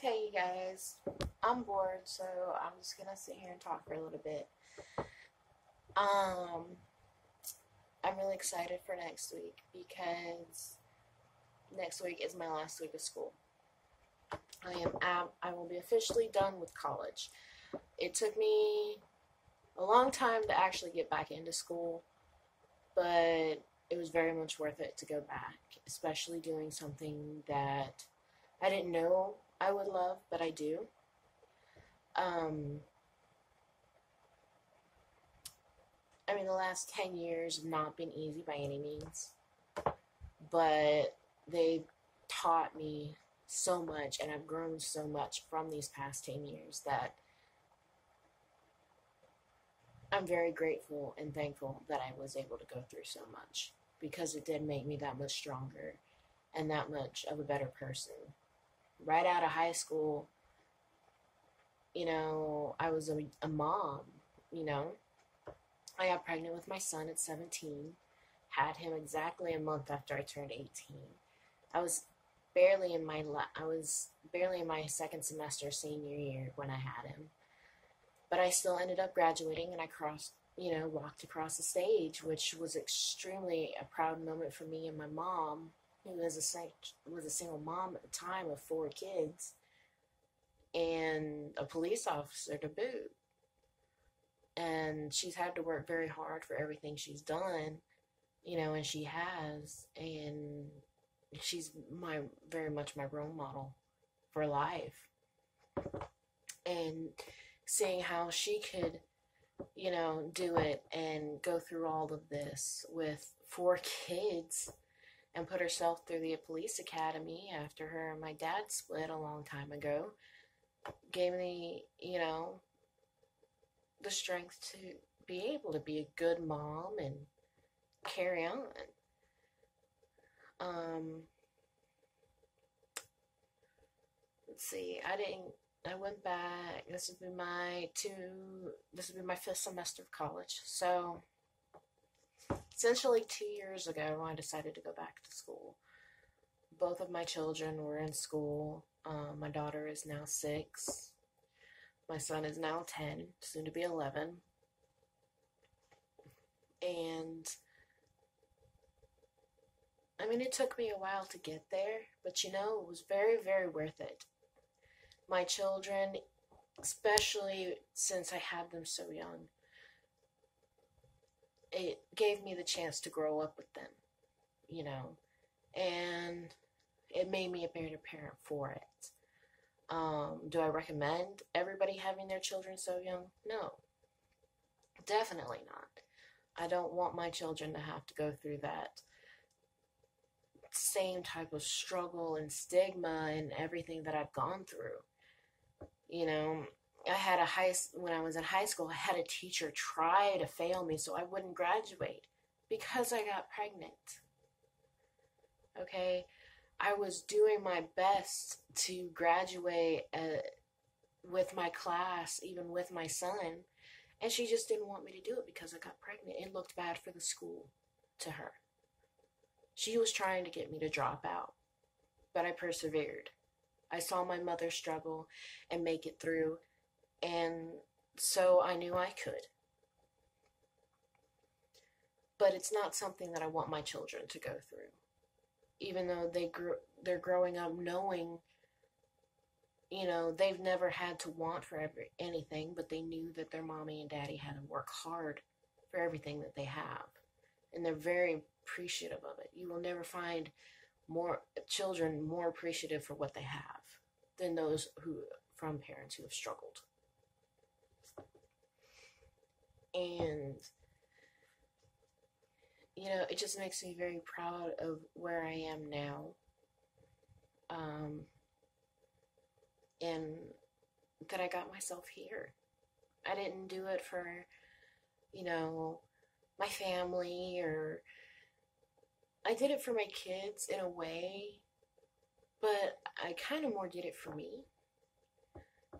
Okay, you guys, I'm bored, so I'm just gonna sit here and talk for a little bit. Um, I'm really excited for next week because next week is my last week of school. I will be officially done with college. It took me a long time to actually get back into school, but it was very much worth it to go back, especially doing something that I didn't know I would love, but I do. Um, I mean, the last 10 years have not been easy by any means, but they've taught me so much, and I've grown so much from these past 10 years that I'm very grateful and thankful that I was able to go through so much because it did make me that much stronger and that much of a better person. Right out of high school, I was a mom, you know. I got pregnant with my son at 17, had him exactly a month after I turned 18. I was I was barely in my second semester senior year when I had him. But I still ended up graduating and I walked across the stage, which was extremely a proud moment for me and my mom, who was a single mom at the time of 4 kids and a police officer to boot. And she's had to work very hard for everything she's done, and she has, and she's very much my role model for life. And seeing how she could, do it and go through all of this with 4 kids and put herself through the police academy after her and my dad split a long time ago gave me, the strength to be able to be a good mom and carry on. Um, let's see. I went back. This would be my fifth semester of college. So essentially 2 years ago, I decided to go back to school. Both of my children were in school. My daughter is now 6. My son is now 10, soon to be 11. And I mean, it took me a while to get there, but it was very, very worth it. My children, especially since I had them so young, it gave me the chance to grow up with them, and it made me a better parent for it. Do I recommend everybody having their children so young? No, definitely not. I don't want my children to have to go through that same type of struggle and stigma and everything that I've gone through. When I was in high school, I had a teacher try to fail me so I wouldn't graduate because I got pregnant. Okay, I was doing my best to graduate with my class, even with my son, and she just didn't want me to do it because I got pregnant. It looked bad for the school to her. She was trying to get me to drop out, but I persevered. I saw my mother struggle and make it through, and so I knew I could. But it's not something that I want my children to go through. Even though they're growing up knowing, they've never had to want for anything, but they knew that their mommy and daddy had to work hard for everything that they have. And they're very appreciative of it. You will never find more children more appreciative for what they have than those from parents who have struggled. And it just makes me very proud of where I am now. And that I got myself here. I didn't do it for, my family, or I did it for my kids in a way, but I kind of more did it for me.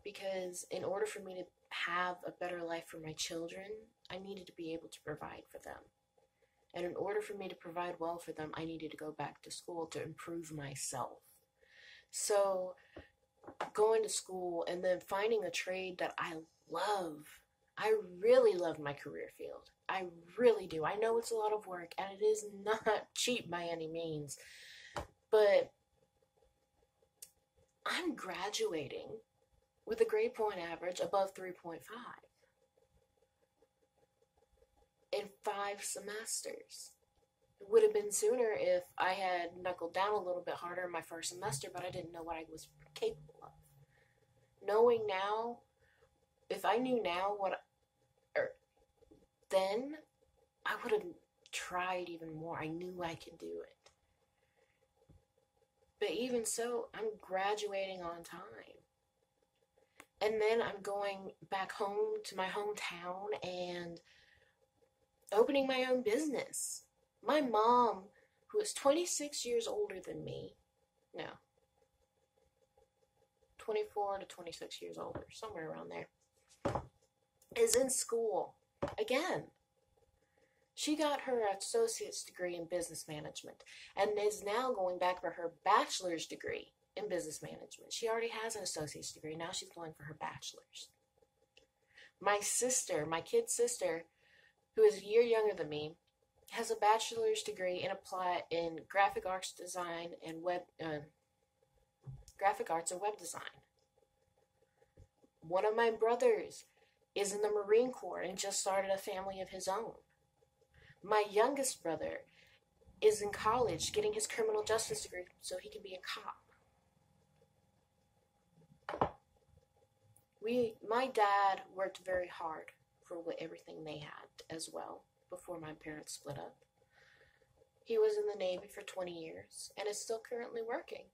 Because in order for me to have a better life for my children, I needed to be able to provide for them. And in order for me to provide well for them, I needed to go back to school to improve myself. So going to school and then finding a trade that I love. I really love my career field. I really do. I know it's a lot of work and it is not cheap by any means, but I'm graduating with a grade point average above 3.5 in 5 semesters. It would have been sooner if I had knuckled down a little bit harder in my first semester, but I didn't know what I was capable of. Knowing now, if I knew now then I would have tried even more. I knew I could do it. But even so, I'm graduating on time. And then I'm going back home to my hometown and opening my own business. My mom, who is 26 years older than me, no, 24 to 26 years older, somewhere around there, is in school again. She got her associate's degree in business management and is now going back for her bachelor's degree in business management. She already has an associate's degree. Now she's going for her bachelor's. My sister, my kid sister, who is a year younger than me, has a bachelor's degree in graphic arts design and graphic arts and web design. One of my brothers is in the Marine Corps and just started a family of his own. My youngest brother is in college getting his criminal justice degree so he can be a cop. My dad worked very hard for everything they had as well before my parents split up. He was in the Navy for 20 years and is still currently working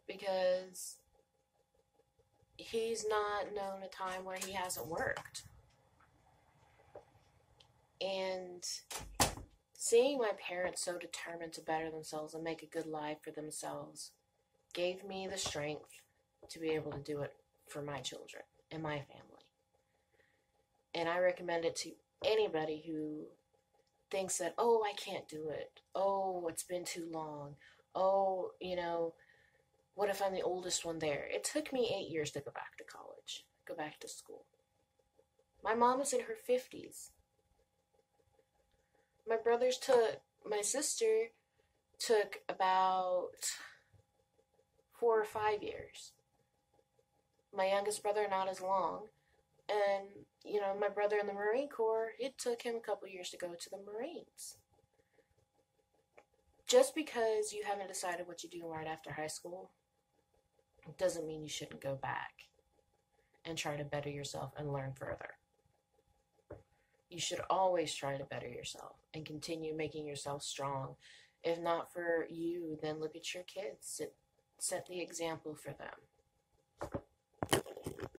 because he's not known a time where he hasn't worked. And seeing my parents so determined to better themselves and make a good life for themselves gave me the strength to be able to do it for my children and my family. And I recommend it to anybody who thinks that, oh, I can't do it. Oh, it's been too long. Oh, what if I'm the oldest one there? It took me 8 years to go back to college, go back to school. My mom is in her 50s. My sister took about 4 or 5 years. My youngest brother, not as long. And, my brother in the Marine Corps, it took him a couple years to go to the Marines. Just because you haven't decided what you do right after high school doesn't mean you shouldn't go back and try to better yourself and learn further. You should always try to better yourself and continue making yourself strong. If not for you, then look at your kids. Set the example for them.